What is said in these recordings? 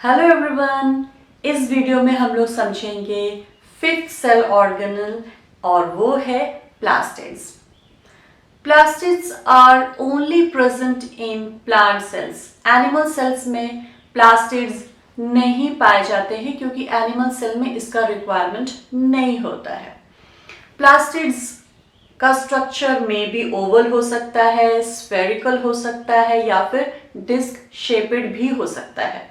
Hello everyone, इस video में हम लोग समझेंगे फिफ्थ सेल ऑर्गेनल और वो है plastids. Plastids are only present in plant cells. Animal cells में प्लास्टिड्स नहीं पाए जाते हैं क्योंकि एनिमल सेल में इसका रिक्वायरमेंट नहीं होता है। प्लास्टिड्स का स्ट्रक्चर में भी ओवल हो सकता है, स्फेरिकल हो सकता है या फिर डिस्क शेपेड भी हो सकता है।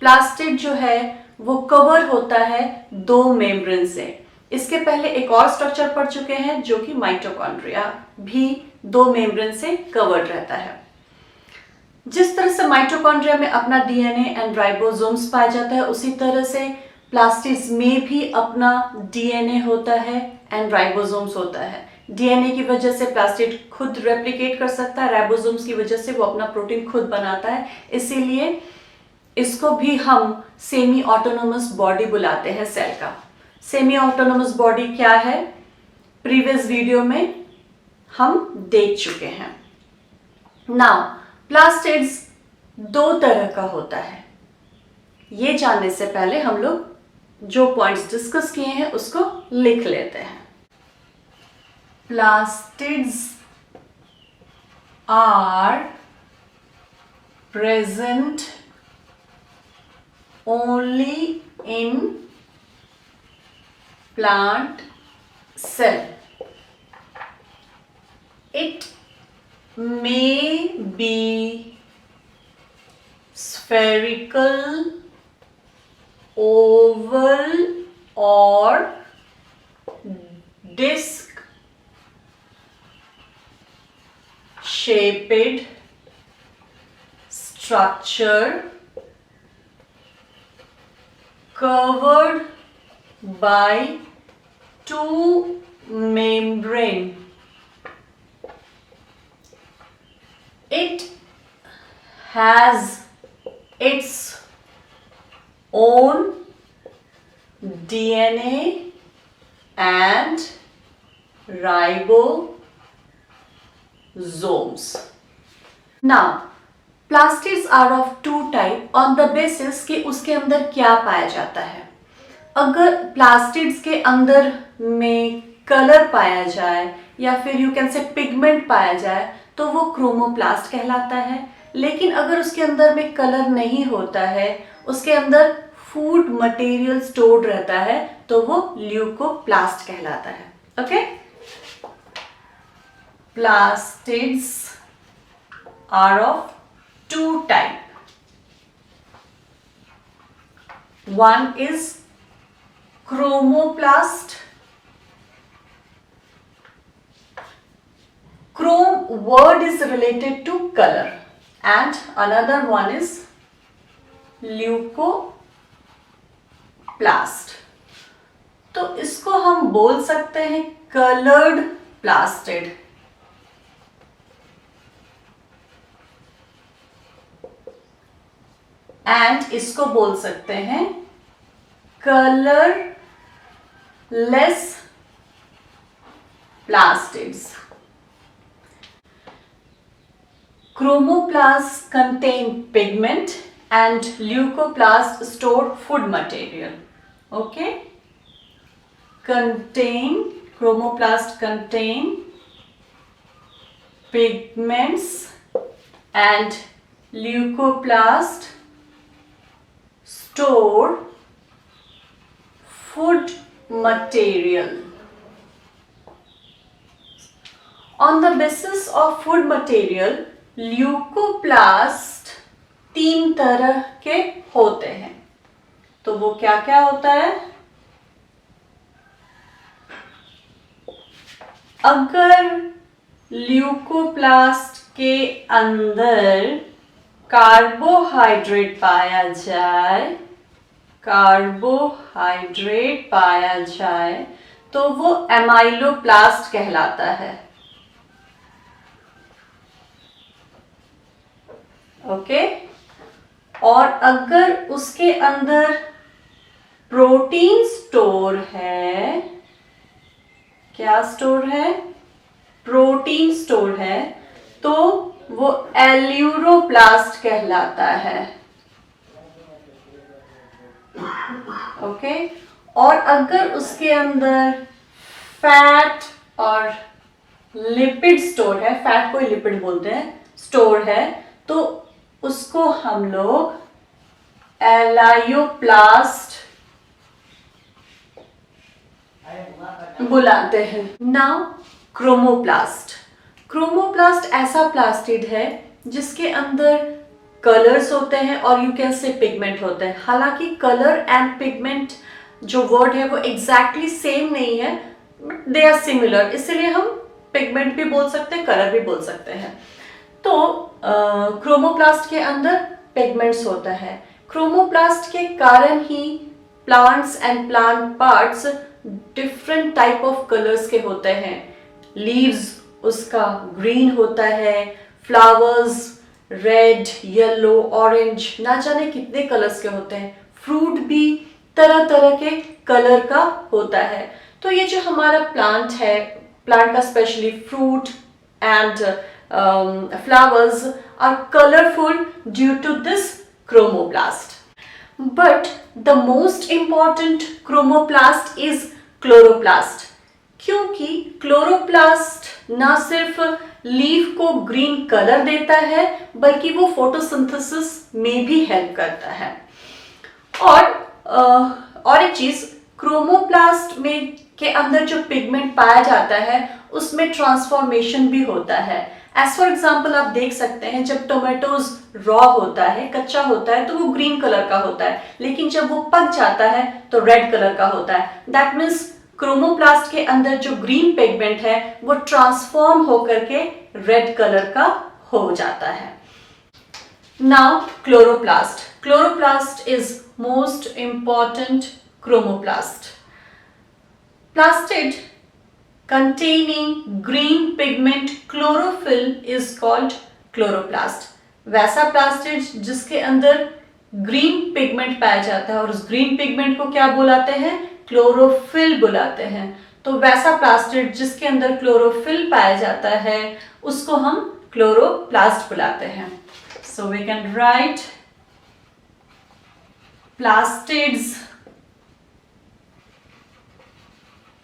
प्लास्टिड जो है वो कवर होता है दो मेम्ब्रेन से। इसके पहले एक और स्ट्रक्चर पढ़ चुके हैं जो कि माइटोकॉन्ड्रिया भी दो मेम्ब्रेन से कवर्ड रहता है। जिस तरह से माइटोकॉन्ड्रिया में अपना डीएनए एंड राइबोसोम्स पाया जाता है, उसी तरह से प्लास्टिड्स में भी अपना डीएनए होता है एंड राइबोसोम्स होता है। डीएनए की वजह से प्लास्टिड खुद रेप्लिकेट कर सकता है, राइबोसोम्स की वजह से वो अपना प्रोटीन खुद बनाता है। इसीलिए इसको भी हम सेमी ऑटोनोमस बॉडी बुलाते हैं सेल का। सेमी ऑटोनोमस बॉडी क्या है, प्रीवियस वीडियो में हम देख चुके हैं। नाउ प्लास्टिड्स दो तरह का होता है। ये जानने से पहले हम लोग जो पॉइंट्स डिस्कस किए हैं उसको लिख लेते हैं। Plastids are present only in plant cell. It may be spherical, oval or disc shaped structure covered by two membrane. It has its own DNA and ribosomes. Now plastids are of two type on the basis कि उसके अंदर क्या पाया जाता है। अगर plastids के अंदर में कलर पाया जाए या फिर यू कैन से पिगमेंट पाया जाए तो वो क्रोमोप्लास्ट कहलाता है। लेकिन अगर उसके अंदर में कलर नहीं होता है, उसके अंदर फूड मटेरियल स्टोर्ड रहता है तो वो ल्यूकोप्लास्ट कहलाता है। Okay, plastids are of two type. One is chromoplast. Chrome word is related to color and another one is leucoplast. तो इसको हम बोल सकते हैं colored plastid एंड इसको बोल सकते हैं colourless plastids. Chromoplasts contain pigment and leucoplasts store food material. Okay, chromoplasts contain pigments and leucoplasts store food material. On the basis of food material, leucoplast तीन तरह के होते हैं। तो वो क्या क्या होता है? अगर ल्यूकोप्लास्ट के अंदर कार्बोहाइड्रेट पाया जाए तो वो एमाइलोप्लास्ट कहलाता है। ओके, और अगर उसके अंदर प्रोटीन स्टोर है, क्या स्टोर है? प्रोटीन स्टोर है, तो वो एल्यूरोप्लास्ट कहलाता है। ओके। और अगर उसके अंदर फैट और लिपिड स्टोर है, फैट को ही लिपिड बोलते हैं, स्टोर है, तो उसको हम लोग एलायोप्लास्ट बुलाते हैं। Now chromoplast. क्रोमोप्लास्ट ऐसा प्लास्टिड है जिसके अंदर कलर्स होते हैं और यू कैन से पिगमेंट होते हैं। हालांकि कलर एंड पिगमेंट जो वर्ड है वो एग्जैक्टली सेम नहीं है, बट दे आर सिमिलर, इसलिए हम पिगमेंट भी बोल सकते हैं, कलर भी बोल सकते हैं। तो क्रोमोप्लास्ट के अंदर पिगमेंट्स होता है। क्रोमोप्लास्ट के कारण ही plants and plant parts different type of colours के होते हैं। लीव्स उसका ग्रीन होता है, फ्लावर्स रेड, येलो, ऑरेंज, ना जाने कितने कलर्स के होते हैं। फ्रूट भी तरह तरह के कलर का होता है। तो ये जो हमारा प्लांट है, प्लांट का specially fruit and flowers are colorful due to this chromoplast. But the most important chromoplast is chloroplast. क्योंकि क्लोरोप्लास्ट ना सिर्फ लीफ को ग्रीन कलर देता है बल्कि वो फोटोसिंथेसिस में भी हेल्प करता है। और एक चीज, क्रोमोप्लास्ट में के अंदर जो पिगमेंट पाया जाता है उसमें ट्रांसफॉर्मेशन भी होता है। एज फॉर एग्जाम्पल आप देख सकते हैं, जब टोमेटोज रॉ होता है, कच्चा होता है, तो वो ग्रीन कलर का होता है, लेकिन जब वो पक जाता है तो रेड कलर का होता है। दैट मीन्स क्रोमोप्लास्ट के अंदर जो ग्रीन पिगमेंट है वो ट्रांसफॉर्म होकर के रेड कलर का हो जाता है। Now chloroplast. Chloroplast is most important chromoplast. Plastid containing green pigment chlorophyll is called chloroplast. वैसा प्लास्टिड जिसके अंदर ग्रीन पिगमेंट पाया जाता है और उस ग्रीन पिगमेंट को क्या बुलाते हैं? क्लोरोफिल बुलाते हैं। तो वैसा प्लास्टिड जिसके अंदर क्लोरोफिल पाया जाता है उसको हम क्लोरोप्लास्ट बुलाते हैं। So we can write plastids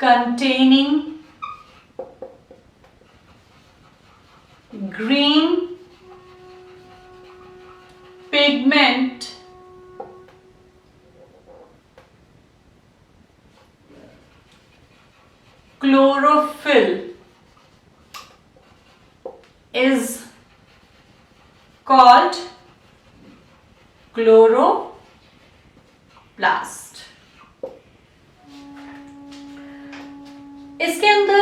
containing green pigment chlorophyll is called chloroplast. इसके अंदर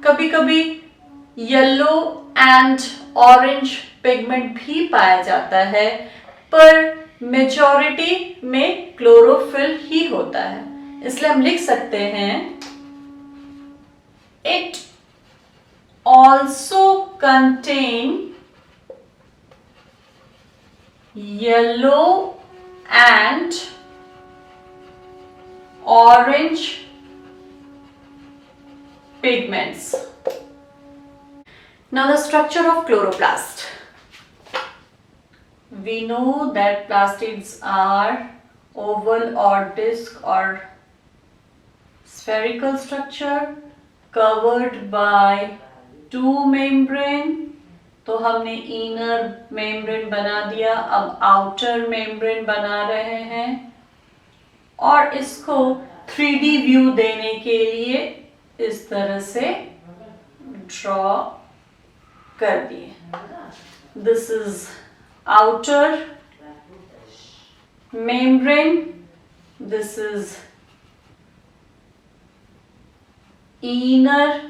कभी कभी येलो एंड ऑरेंज पिगमेंट भी पाया जाता है, पर मेजॉरिटी में क्लोरोफिल ही होता है। इसलिए हम लिख सकते हैं it also contain yellow and orange pigments. Now the structure of chloroplast. We know that plastids are oval or disc or spherical structure covered by two membrane. तो हमने inner membrane बना दिया, अब outer membrane बना रहे हैं और इसको 3D व्यू देने के लिए इस तरह से ड्रॉ कर दिए। This is outer membrane, this is inner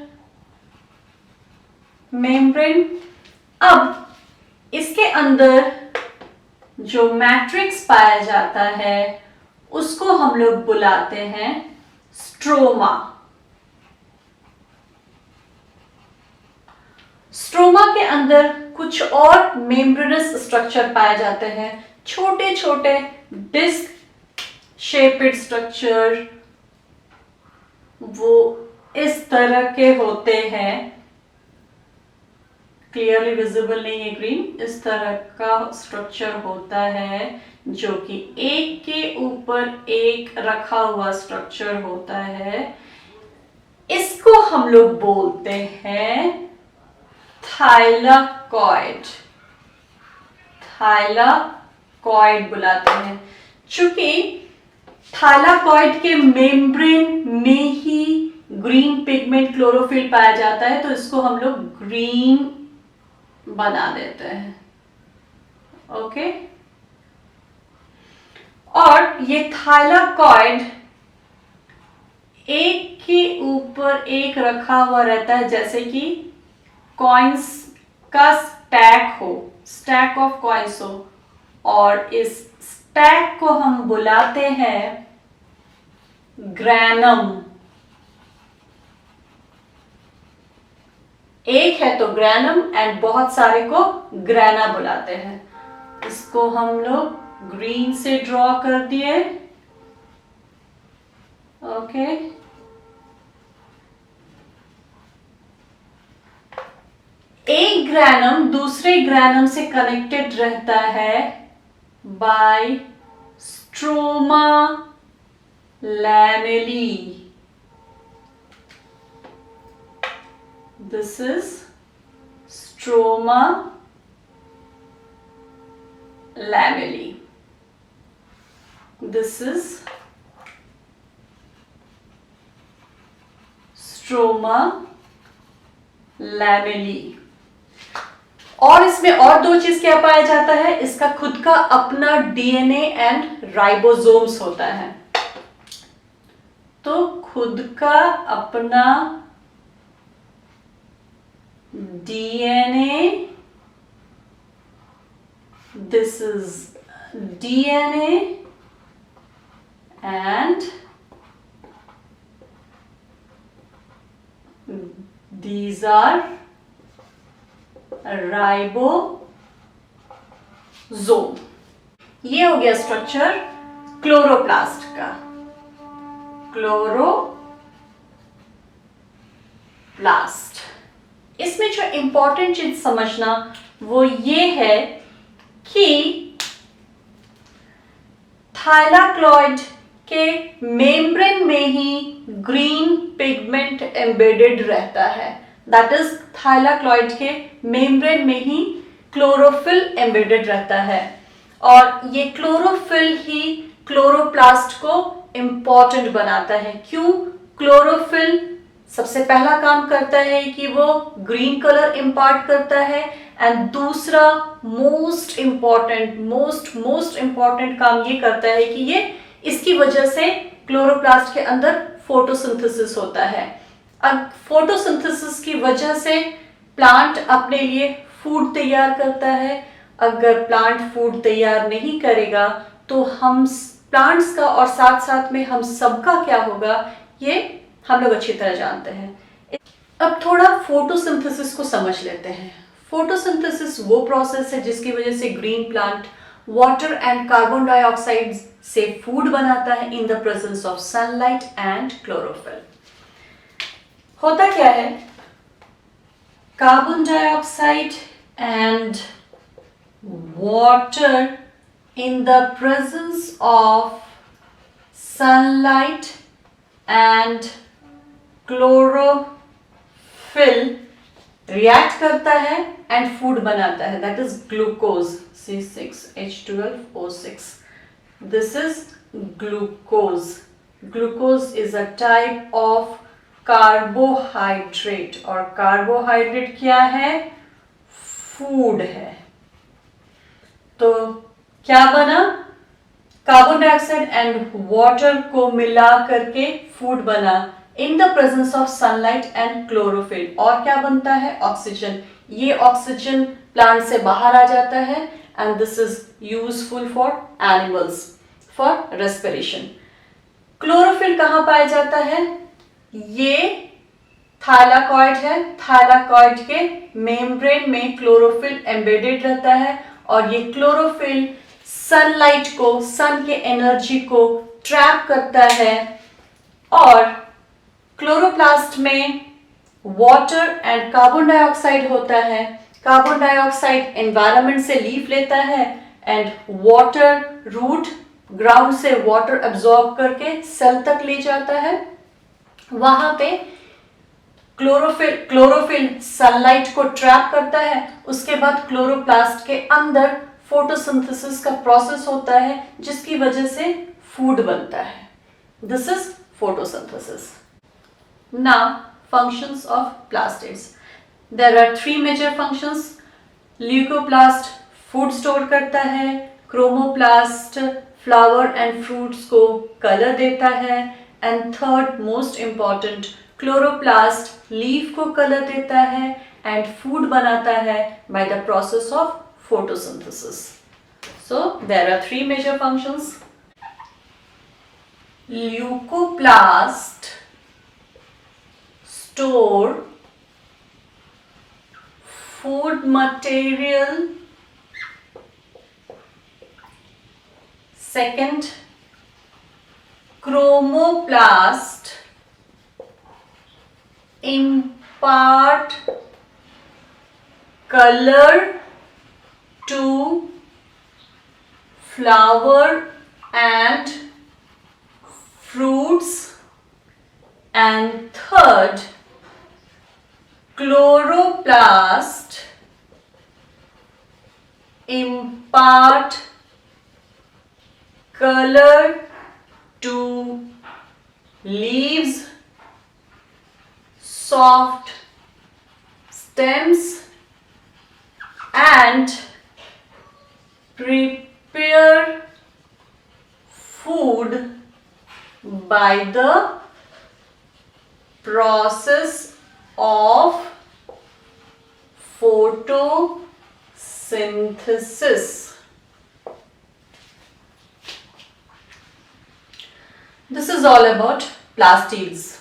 membrane. अब इसके अंदर जो मैट्रिक्स पाया जाता है उसको हम लोग बुलाते हैं स्ट्रोमा। स्ट्रोमा के अंदर कुछ और मेम्ब्रेनस स्ट्रक्चर पाए जाते हैं, छोटे छोटे डिस्क शेपेड स्ट्रक्चर, वो इस तरह के होते हैं। क्लियरली विजिबल नहीं है ग्रीन, इस तरह का स्ट्रक्चर होता है जो कि एक के ऊपर एक रखा हुआ स्ट्रक्चर होता है। इसको हम लोग बोलते हैं थाइलाकॉइड। थाइलाकॉइड बुलाते हैं। चूंकि थाइलाकॉइड के मेम्ब्रेन में ही ग्रीन पिगमेंट क्लोरोफिल पाया जाता है, तो इसको हम लोग ग्रीन बना देते हैं। ओके, और ये थाइलाकॉइड एक के ऊपर एक रखा हुआ रहता है, जैसे कि कॉइन्स का स्टैक हो, स्टैक ऑफ कॉइन्स हो, और इस स्टैक को हम बुलाते हैं ग्रैनम। एक है तो ग्रैनम एंड बहुत सारे को ग्रैना बुलाते हैं। इसको हम लोग ग्रीन से ड्रॉ कर दिए। ओके, एक ग्रैनम दूसरे ग्रैनम से कनेक्टेड रहता है by stroma lamellae. This is stroma lamellae. This is stroma lamellae. और इसमें और दो चीज क्या पाया जाता है, इसका खुद का अपना डीएनए एंड राइबोसोम्स होता है। तो खुद का अपना DNA, this is DNA and these are ribosome. ये हो गया स्ट्रक्चर क्लोरोप्लास्ट का। क्लोरोप्लास्ट, इसमें जो इंपॉर्टेंट चीज समझना वो ये है कि थाइलाकॉइड के मेम्ब्रेन में ही ग्रीन पिगमेंट एम्बेडेड रहता है। दैट इज थाइलाकॉइड के मेम्ब्रेन में ही क्लोरोफिल एम्बेडेड रहता है, और ये क्लोरोफिल ही क्लोरोप्लास्ट को इंपॉर्टेंट बनाता है। क्यों? क्लोरोफिल सबसे पहला काम करता है कि वो ग्रीन कलर इंपार्ट करता है, एंड दूसरा मोस्ट इंपॉर्टेंट काम ये करता है कि ये इसकी वजह से क्लोरोप्लास्ट के अंदर फोटोसिंथेसिस होता है। अब फोटोसिंथेसिस की वजह से प्लांट अपने लिए फूड तैयार करता है। अगर प्लांट फूड तैयार नहीं करेगा तो हम प्लांट्स का और साथ साथ में हम सबका क्या होगा, ये हम लोग अच्छी तरह जानते हैं। अब थोड़ा फोटोसिंथेसिस को समझ लेते हैं। फोटोसिंथेसिस वो प्रोसेस है जिसकी वजह से green plant water and carbon dioxide से फूड बनाता है in the presence of sunlight and chlorophyll. होता क्या है, carbon dioxide and water in the presence of sunlight and chlorophyll react करता है and food बनाता है, that is glucose C6H12O6. This is glucose. Glucose is a type of carbohydrate, और carbohydrate क्या है, food है। तो क्या बना, कार्बन डाइऑक्साइड एंड वाटर को मिला करके फूड बना in the presence of sunlight and chlorophyll. और क्या बनता है, ऑक्सीजन। ये ऑक्सीजन प्लांट से बाहर आ जाता है and this is useful for animals for respiration. Chlorophyll कहाँ पाया जाता है, ये थाइलाकॉइड है। थाइलाकॉइड के मेम्ब्रेन में क्लोरोफिल एम्बेडेड रहता है, और ये क्लोरोफिल सनलाइट को, सन के एनर्जी को ट्रैप करता है, और क्लोरोप्लास्ट में वाटर एंड कार्बन डाइऑक्साइड होता है, कार्बन डाइऑक्साइड एनवायरनमेंट से लीफ लेता है एंड वाटर रूट ग्राउंड से वाटर एब्जॉर्ब करके सेल तक ले जाता है। वहां पे क्लोरोफिल सनलाइट को ट्रैप करता है। उसके बाद क्लोरोप्लास्ट के अंदर फोटोसिंथेसिस का प्रोसेस होता है जिसकी वजह से फूड बनता है। This is photosynthesis. Now functions of plastids. There are three major functions. Leucoplast food store करता है, क्रोमोप्लास्ट फ्लावर एंड फ्रूट्स को कलर देता है and third most important chloroplast leaf को कलर देता है एंड फूड बनाता है by the process of photosynthesis. So there are three major functions. Leucoplast store food material. Second, chromoplast impart color to flower and fruits. And third, chloroplast impart color to leaves, soft stems and prepare food by the process of photosynthesis. This is all about plastids.